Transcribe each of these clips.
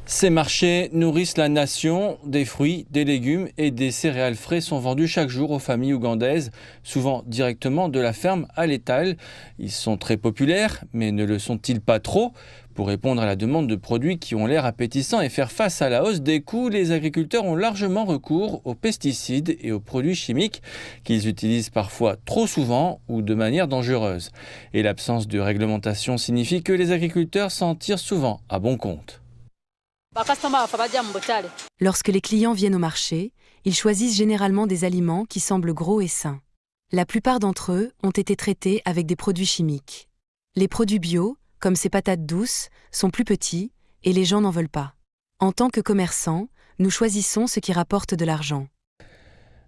Ces marchés nourrissent la nation. Des fruits, des légumes et des céréales frais sont vendus chaque jour aux familles ougandaises, souvent directement de la ferme à l'étal. Ils sont très populaires, mais ne le sont-ils pas trop ? Pour répondre à la demande de produits qui ont l'air appétissants et faire face à la hausse des coûts, les agriculteurs ont largement recours aux pesticides et aux produits chimiques qu'ils utilisent parfois trop souvent ou de manière dangereuse. Et l'absence de réglementation signifie que les agriculteurs s'en tirent souvent à bon compte. Lorsque les clients viennent au marché, ils choisissent généralement des aliments qui semblent gros et sains. La plupart d'entre eux ont été traités avec des produits chimiques. Les produits bio, comme ces patates douces, sont plus petits et les gens n'en veulent pas. En tant que commerçants, nous choisissons ce qui rapporte de l'argent.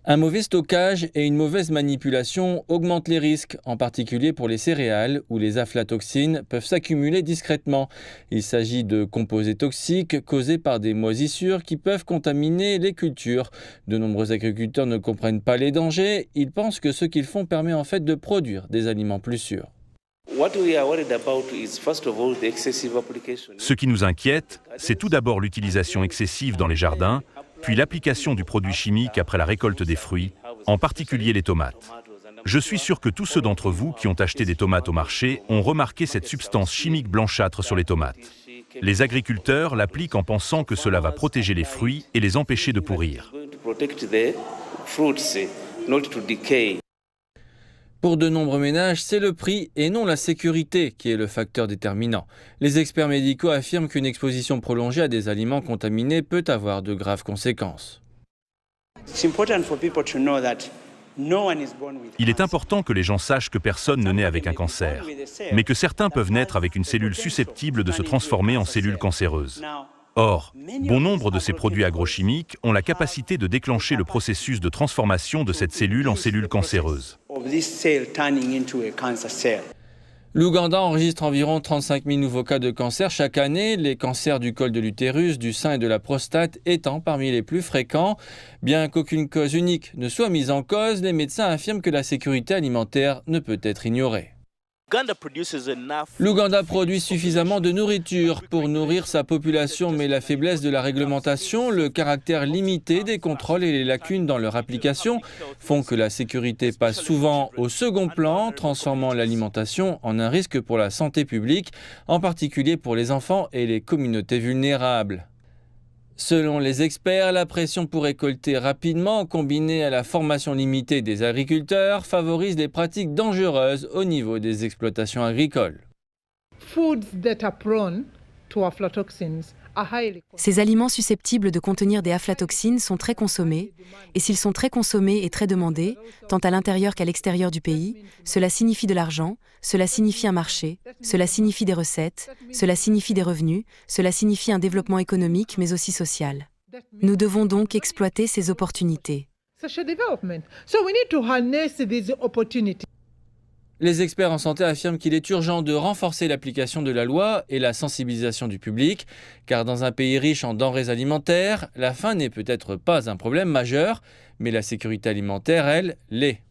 Un mauvais stockage et une mauvaise manipulation augmentent les risques, en particulier pour les céréales où les aflatoxines peuvent s'accumuler discrètement. Il s'agit de composés toxiques causés par des moisissures qui peuvent contaminer les cultures. De nombreux agriculteurs ne comprennent pas les dangers, ils pensent que ce qu'ils font permet en fait de produire des aliments plus sûrs. Ce qui nous inquiète, c'est tout d'abord l'utilisation excessive dans les jardins, puis l'application du produit chimique après la récolte des fruits, en particulier les tomates. Je suis sûr que tous ceux d'entre vous qui ont acheté des tomates au marché ont remarqué cette substance chimique blanchâtre sur les tomates. Les agriculteurs l'appliquent en pensant que cela va protéger les fruits et les empêcher de pourrir. Pour de nombreux ménages, c'est le prix et non la sécurité qui est le facteur déterminant. Les experts médicaux affirment qu'une exposition prolongée à des aliments contaminés peut avoir de graves conséquences. Il est important que les gens sachent que personne ne naît avec un cancer, mais que certains peuvent naître avec une cellule susceptible de se transformer en cellule cancéreuse. Or, bon nombre de ces produits agrochimiques ont la capacité de déclencher le processus de transformation de cette cellule en cellule cancéreuse. L'Ouganda enregistre environ 35 000 nouveaux cas de cancer chaque année, les cancers du col de l'utérus, du sein et de la prostate étant parmi les plus fréquents. Bien qu'aucune cause unique ne soit mise en cause, les médecins affirment que la sécurité alimentaire ne peut être ignorée. L'Ouganda produit suffisamment de nourriture pour nourrir sa population, mais la faiblesse de la réglementation, le caractère limité des contrôles et les lacunes dans leur application font que la sécurité passe souvent au second plan, transformant l'alimentation en un risque pour la santé publique, en particulier pour les enfants et les communautés vulnérables. Selon les experts, la pression pour récolter rapidement, combinée à la formation limitée des agriculteurs, favorise des pratiques dangereuses au niveau des exploitations agricoles. Ces aliments susceptibles de contenir des aflatoxines sont très consommés, et s'ils sont très consommés et très demandés, tant à l'intérieur qu'à l'extérieur du pays, cela signifie de l'argent, cela signifie un marché, cela signifie des recettes, cela signifie des revenus, cela signifie un développement économique mais aussi social. Nous devons donc exploiter ces opportunités. Les experts en santé affirment qu'il est urgent de renforcer l'application de la loi et la sensibilisation du public, car dans un pays riche en denrées alimentaires, la faim n'est peut-être pas un problème majeur, mais la sécurité alimentaire, elle, l'est.